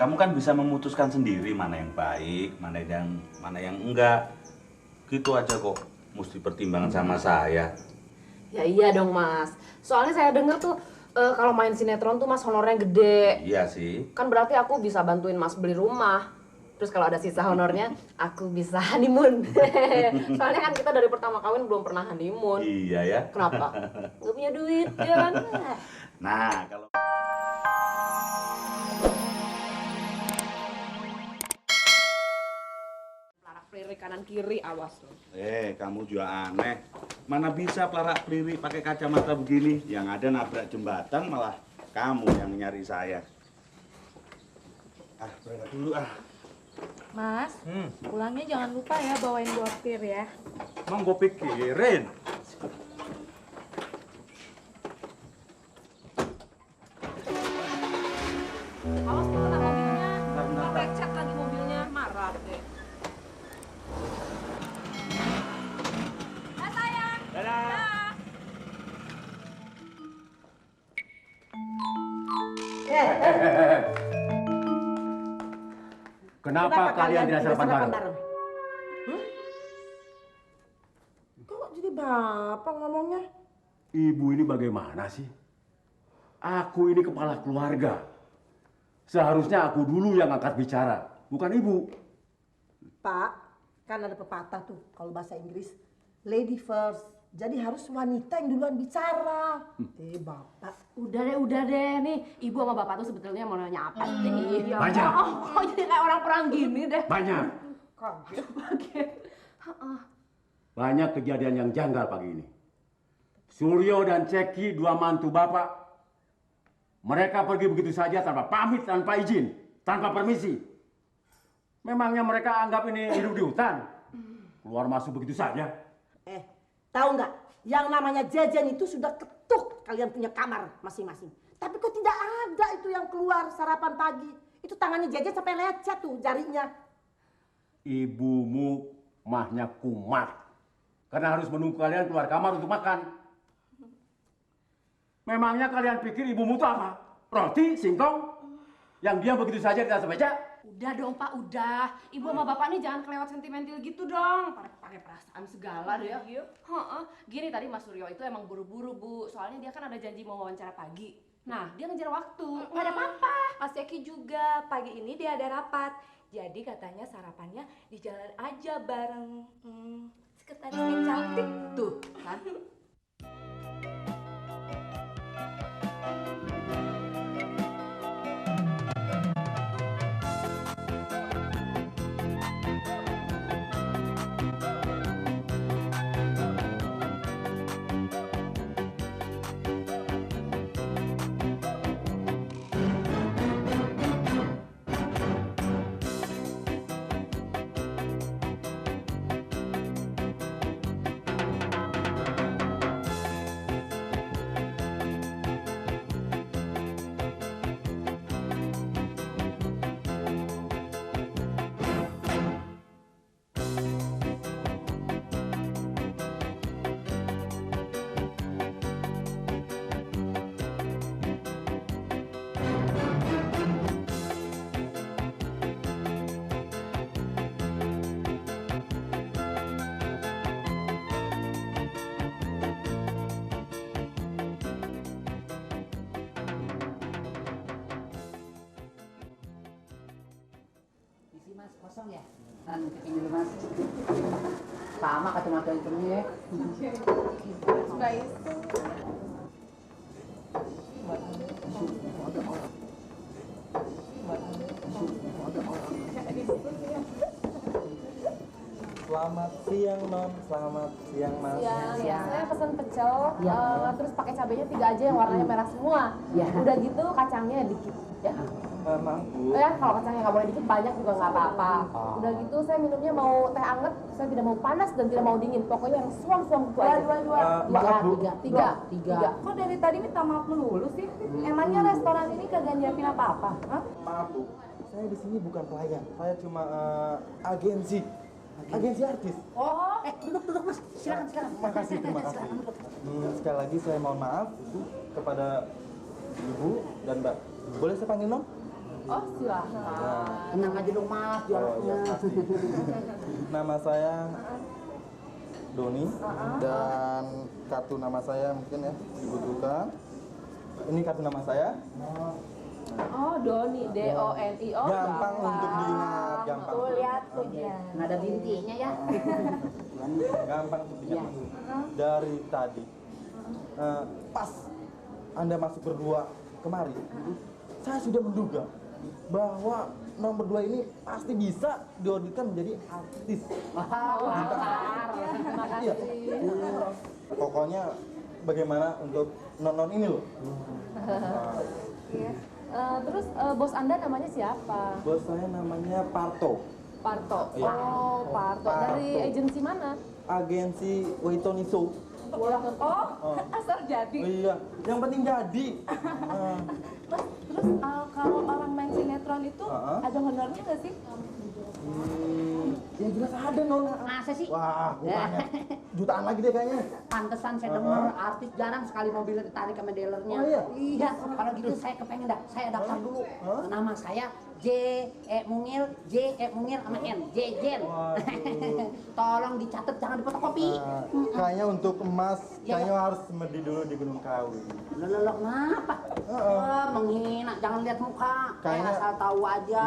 kamu kan bisa memutuskan sendiri mana yang baik, mana yang enggak. Gitu aja kok, mesti pertimbangan sama saya. Ya iya dong Mas. Soalnya saya dengar tuh kalau main sinetron tuh Mas honornya gede. Iya sih. Kan berarti aku bisa bantuin Mas beli rumah. Terus kalau ada sisa honornya, aku bisa honeymoon. Soalnya kan kita dari pertama kawin belum pernah honeymoon. Iya ya. Kenapa? Gak punya duit, kan? Nah, kalau Pelirik kanan kiri, awas loh. kamu juga aneh. Mana bisa pelarak peliri pakai kacamata begini? Yang ada nabrak jembatan malah kamu yang nyari saya. Berangkat dulu ah. Mas, pulangnya jangan lupa ya bawain bordir ya. Emang gue pikirin. Awas tuh kena mobilnya. Ntar lecet lagi mobilnya, marah deh. Sayang. Dadah. Kenapa kalian tidak sarapan bareng? Kok jadi bapak ngomongnya? Ibu ini bagaimana sih? Aku ini kepala keluarga. Seharusnya aku dulu yang angkat bicara, bukan ibu. Pak, kan ada pepatah tuh kalau bahasa Inggris, lady first. Jadi harus wanita yang duluan bicara. Bapak. Udah deh. Nih, ibu sama bapak tuh sebetulnya mau nanya apa sih? Banyak. Kok jadi kayak orang perang gini deh? Banyak. Kaget. Banyak kejadian yang janggal pagi ini. Suryo dan Ceki, dua mantu bapak, mereka pergi begitu saja tanpa pamit, tanpa izin, tanpa permisi. Memangnya mereka anggap ini hidup di hutan? Keluar masuk begitu saja. Tahu nggak? Yang namanya jajan itu sudah ketuk kalian punya kamar masing-masing. Tapi kok tidak ada itu yang keluar sarapan pagi. Itu tangannya jajan sampai lecet tuh jarinya. Ibumu mahnya kumat. Karena harus menunggu kalian keluar kamar untuk makan. Memangnya kalian pikir ibumu itu apa? Roti, singkong? Yang diam begitu saja di atas meja? Udah dong Pak, udah. Ibu sama bapak nih jangan kelewat sentimental gitu dong. Pakai perasaan segala deh ya. Gini tadi Mas Suryo itu emang buru-buru Bu. Soalnya dia kan ada janji mau wawancara pagi. Nah, dia ngejar waktu. Nggak ada apa-apa. Mas Eki juga pagi ini dia ada rapat. Jadi katanya sarapannya di jalan aja bareng sekretaris yang cantik. Tuh, kan? Mas kosong ya? Kan titipin dulu Mas. Sama kacamata hitamnya ya. Suka itu. Selamat siang Non, selamat siang Mas. Siang. Saya pesen pecel, Ya. terus pakai cabenya 3 aja yang warnanya merah semua. Ya. Udah gitu kacangnya dikit. Ya. Maaf Bu. Kalau kacangnya nggak boleh dikit, banyak juga nggak apa-apa. Udah gitu saya minumnya mau teh anget, saya tidak mau panas dan tidak mau dingin. Pokoknya yang suam-suam gitu aja. Maaf Bu. Tiga. Kok dari tadi minta maaf melulu sih? Emangnya restoran ini kagak nyiapin apa-apa? Hah? Maaf Bu. Saya di sini bukan pelayan. Saya cuma agensi artis. Oh, duduk Mas. Silakan. Makasih, terima kasih. Sekali lagi saya mohon maaf kepada Ibu dan Mbak. Boleh saya panggil Non? Oh, silahkan. Tenang aja dong Mas, jualannya. Nama saya Doni dan kartu nama saya mungkin ya dibutuhkan. Ini kartu nama saya. Oh, Doni, D-O-N-I. Oh, Gampang untuk diingat, gampang. Tuh lihat tuh ya. Nggak ada bintinya ya. Gampang untuk diingat. Dari tadi pas Anda masuk berdua kemari, saya sudah menduga bahwa nomor 2 ini pasti bisa diauditkan menjadi artis. Iya. Pokoknya bagaimana untuk non ini loh. Iya. Terus bos Anda namanya siapa? Bos saya namanya Parto, Parto. Iya. Oh, Parto. Dari Parto. agensi mana? agensi Waitoniso. Oh, asal jadi. Oh iya, yang penting jadi. Terus kalau orang main sinetron itu ada honornya nggak sih? Ya jelas ada non. Masa sih? Wah, bukannya jutaan lagi deh kayaknya. Pantesan saya denger artis jarang sekali mobilnya ditarik sama dealernya. Oh, iya? Iya, kalau gitu saya kepengen dah. Saya daftar dulu. Nama saya Mungil sama N. Jejen. Waduh. Tolong dicatat, jangan difotokopi. Kayaknya untuk emas, Iya, kayaknya harus semedi dulu di Gunung Kawi. Lo kenapa? Menghina, jangan lihat muka. Kayak Kayaknya- asal tahu aja.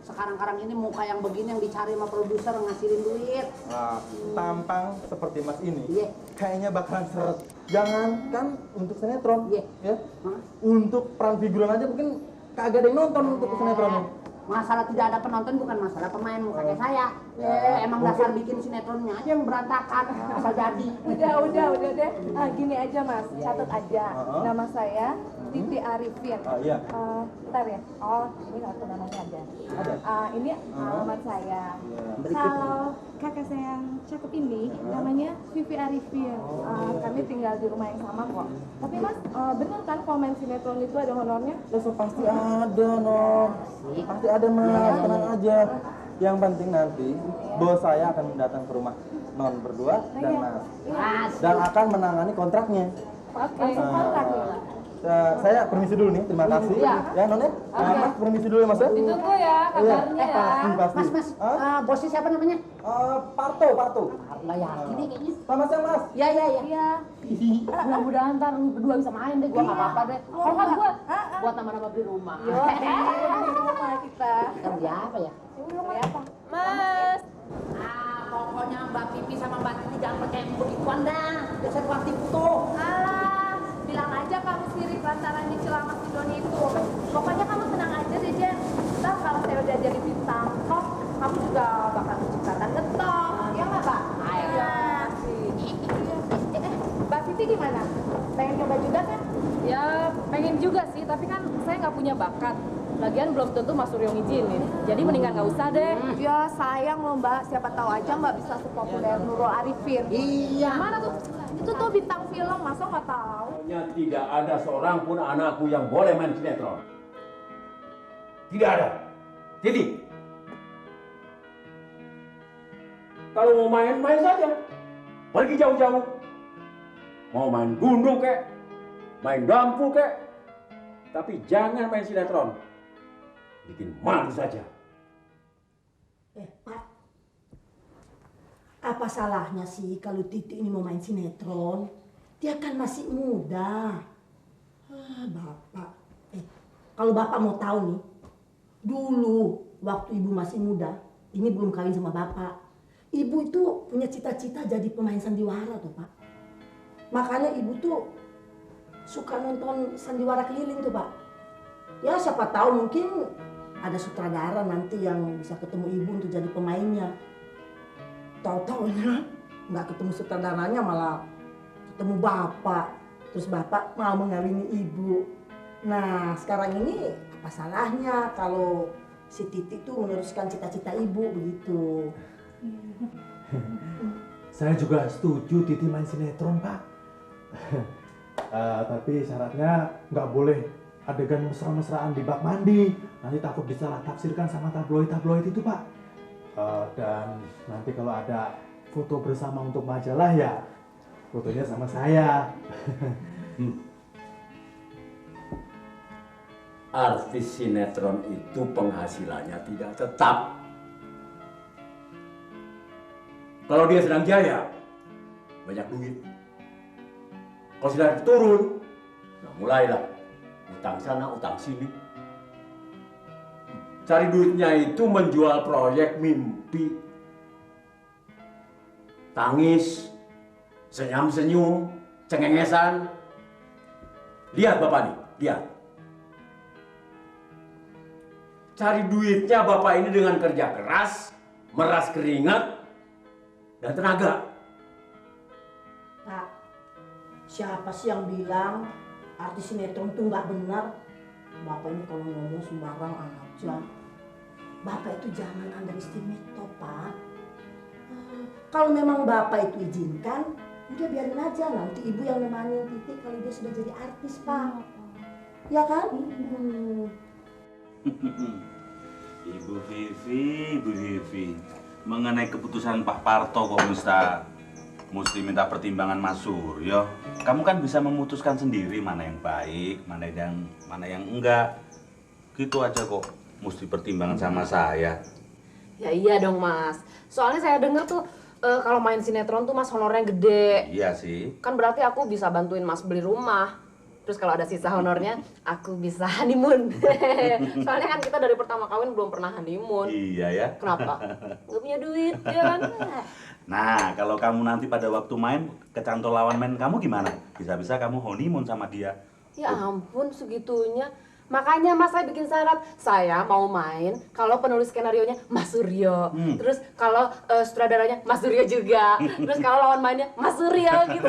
Sekarang-karang ini muka yang begini yang dicari sama produser ngasilin duit. Nah, tampang seperti Mas ini, Iya. kayaknya bakalan seret. Jangan kan untuk sinetron, Iya. ya. Untuk peran figuran aja mungkin kagak ada yang nonton untuk sinetronnya. Masalah tidak ada penonton bukan masalah pemain muka kayak saya. Emang Mungkin- dasar bikin sinetronnya aja yang berantakan asal jadi. Udah deh. Gini aja Mas, catat aja. Nama saya Titi Arifin. Iya. Bentar ya. Oh, ini kartu namanya ada. Ini alamat saya. Iya. Kalau kakak saya yang cakep ini namanya Vivi Arifin. Kami tinggal di rumah yang sama kok. Tapi Mas, bener kan kalau main sinetron itu ada honornya? Besok pasti ada, non. Pasti ada, Mas. Tenang aja. Yang penting nanti bos saya akan datang ke rumah non berdua dan Mas. Dan akan menangani kontraknya. Langsung kontrak nih. Saya permisi dulu nih, terima kasih. Ya, non ya. Mas permisi dulu ya, Mas ya. Ditunggu ya kabarnya ya. Pasti. Mas, bosnya siapa namanya? Parto. Nggak yakin nih kayaknya. Sama saya, Mas. Iya. Iya. Mudah-mudahan ntar lu berdua bisa main deh, gua nggak apa-apa deh. Kalau nggak gua buat nama-nama beli rumah. Di rumah kita. Kita beli apa ya? Beli apa? Mas, Pokoknya Mbak Pipi sama Mbak Titi jangan percaya yang begituan dah. Biasa tukang tipu tuh. Alah, bilang aja kamu sirik lantaran nyicil sama si Doni itu. Pokoknya kamu tenang aja deh, Jen. Ntar kalau saya udah jadi bintang top, kamu juga bakal menciptakan ngetop. Ya nggak, Pak? Iya. Mbak Titi gimana? Pengen coba juga kan? ya pengen juga sih, tapi kan saya nggak punya bakat. Lagian belum tentu Mas Suryo ngizinin. Jadi mendingan nggak usah deh. Ya sayang loh Mbak, siapa tahu aja Mbak bisa sepopuler Nurul Arifin. Iya. Mana tuh? Itu tuh bintang film, masa nggak tahu? Pokoknya tidak ada seorang pun anakku yang boleh main sinetron. Tidak ada. Titik. Kalau mau main, main saja. Pergi jauh-jauh. Mau main gunung kek, main dampu kek. Tapi jangan main sinetron. Bikin malu saja. Pak, apa salahnya sih kalau Titi ini mau main sinetron? Dia kan masih muda. Bapak. Kalau Bapak mau tahu nih, dulu waktu Ibu masih muda, ini belum kawin sama Bapak. Ibu itu punya cita-cita jadi pemain sandiwara tuh, Pak. Makanya Ibu tuh suka nonton sandiwara keliling tuh, Pak. Ya siapa tahu mungkin ada sutradara nanti yang bisa ketemu Ibu untuk jadi pemainnya. Tahu-taunya nggak ketemu sutradaranya, malah ketemu Bapak. Terus Bapak mau mengawini Ibu. Nah sekarang ini apa salahnya kalau si Titi tuh meneruskan cita-cita Ibu begitu. Saya juga setuju Titi main sinetron, Pak. Tapi syaratnya nggak boleh adegan mesra-mesraan di bak mandi. Nanti takut disalah tafsirkan sama tabloid-tabloid itu, Pak. Dan nanti kalau ada foto bersama untuk majalah ya fotonya sama saya. artis sinetron itu penghasilannya tidak tetap. Kalau dia sedang jaya, banyak duit. Kalau sudah turun, nah mulailah utang sana, utang sini. Cari duitnya itu menjual proyek mimpi. Tangis, senyum-senyum, cengengesan. Lihat Bapak nih, lihat. Cari duitnya Bapak ini dengan kerja keras, meras keringat, dan tenaga. Pak, siapa sih yang bilang artis sinetron itu nggak benar? Bapak ini kalau ngomong sembarang aja. Bapak itu jangan underestimate toh, Pak. Kalau memang Bapak itu izinkan, udah biarin aja. Nanti Ibu yang nemanin Titik kalau dia sudah jadi artis, Pak. Ya kan? Ibu Vivi. Mengenai keputusan Pak Parto kok mesti minta pertimbangan Mas Suryo. Kamu kan bisa memutuskan sendiri mana yang baik, mana yang enggak. Gitu aja kok. Mesti pertimbangan sama saya. Ya iya dong Mas. Soalnya saya denger tuh kalau main sinetron tuh Mas honornya gede. Iya sih. Kan berarti aku bisa bantuin Mas beli rumah. Terus kalau ada sisa honornya, aku bisa honeymoon. Soalnya kan kita dari pertama kawin belum pernah honeymoon. Iya ya. Kenapa? Nggak punya duit, ya kan? Nah, kalau kamu nanti pada waktu main kecantol lawan main kamu gimana? Bisa-bisa kamu honeymoon sama dia. Ya ampun, segitunya. Makanya Mas saya bikin syarat, saya mau main kalau penulis skenarionya Mas Suryo. Terus kalau sutradaranya Mas Suryo juga. Terus kalau lawan mainnya Mas Suryo gitu.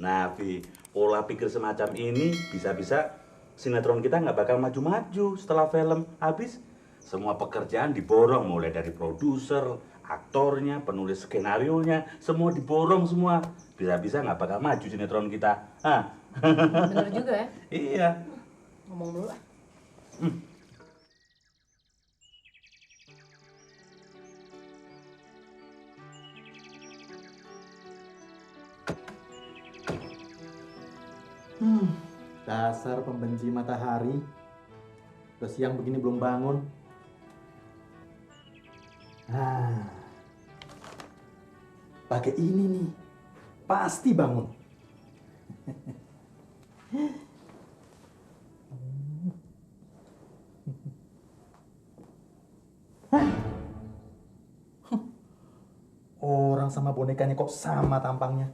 Nah, Vi, pola pikir semacam ini bisa-bisa sinetron kita nggak bakal maju-maju setelah film habis. Semua pekerjaan diborong, mulai dari produser, aktornya, penulis skenarionya, semua diborong semua. Bisa-bisa nggak bakal maju sinetron kita. Hah? Bener juga ya? Iya. Ngomong dulu ah. Dasar pembenci matahari. Udah siang begini belum bangun. Nah, pakai ini nih, pasti bangun. Orang sama bonekanya kok sama tampangnya.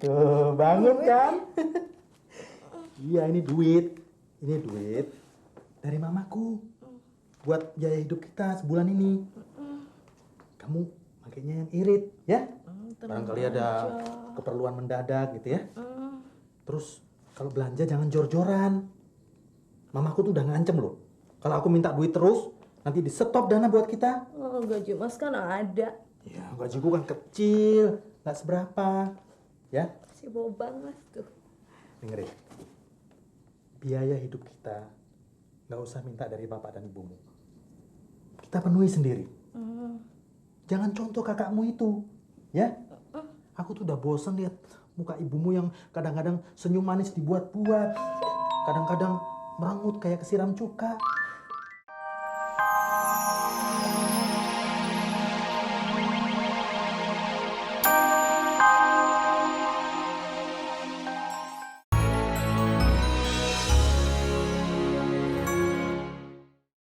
Tuh, bangun kan? Iya, ini duit. Ini duit dari mamaku. Buat biaya hidup kita sebulan ini. Kamu makanya yang irit, ya? Barangkali ada keperluan mendadak gitu ya. Terus kalau belanja jangan jor-joran. Mamaku tuh udah ngancem loh. Kalau aku minta duit terus, nanti di-stop dana buat kita. Oh, gaji Mas kan ada. Ya, gajiku kan kecil, nggak seberapa. Ya, Si Bobang Mas tuh. dengerin. Biaya hidup kita nggak usah minta dari bapak dan ibumu. Kita penuhi sendiri. Jangan contoh kakakmu itu, ya. Aku tuh udah bosan lihat muka ibumu yang kadang-kadang senyum manis dibuat-buat, kadang-kadang merengut kayak kesiram cuka.